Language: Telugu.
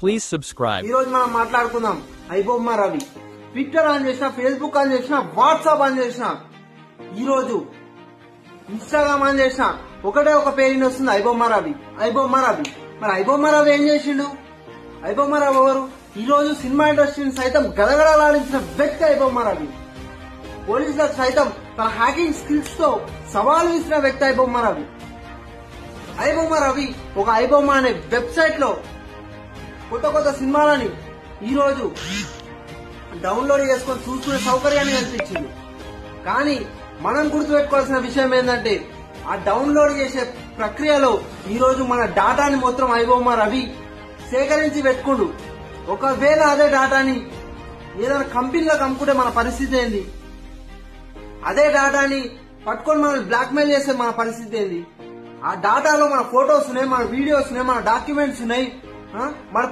Please subscribe. ఈ రోజు మనం మాట్లాడుకుందాం ఐబొమ్మ రవి. ట్విట్టర్ ఆన్ చేసిన, ఫేస్బుక్ ఆన్ చేసిన, వాట్సాప్ ఆన్ చేసిన, ఈ రోజు ఇన్స్టాగ్రామ్ ఆన్ చేసిన ఒకటే ఒక పేరు వస్తుంది, ఐబొమ్మ రవి, ఐబొమ్మ రవి. మరి ఐబొమ్మ రవి ఏం చేసిండు? ఐబొమ్మ రవి ఎవరు? ఈ రోజు సినిమా ఇండస్ట్రీని సైతం గడగడలాడించిన వ్యక్తి ఐబొమ్మ రవి. పోలీసులకు సైతం తన హ్యాకింగ్ స్కిల్స్ తో సవాల్ విసిన వ్యక్తి ఐబొమ్మ రవి. ఐబొమ్మ రవి ఒక ఐబొమ్మ అనే వెబ్సైట్ లో కొత్త కొత్త సినిమాలని ఈ రోజు డౌన్లోడ్ చేసుకొని చూసుకునే సౌకర్యాన్ని కల్పించింది. కానీ మనం గుర్తుపెట్టుకోవాల్సిన విషయం ఏంటంటే, ఆ డౌన్లోడ్ చేసే ప్రక్రియలో ఈ రోజు మన డాటాని మొత్తం ఐబొమ్మ రవి సేకరించి పెట్టుకుండు. ఒకవేళ అదే డాటాని ఏదైనా కంపెనీలకు అమ్ముకుంటే మన పరిస్థితి ఏంది? అదే డాటాని పట్టుకొని మనల్ని బ్లాక్మెయిల్ చేసే మన పరిస్థితి ఏంది? ఆ డాటాలో మన ఫొటోస్ ఉన్నాయి, మన వీడియోస్ ఉన్నాయి, మన డాక్యుమెంట్స్ ఉన్నాయి, మన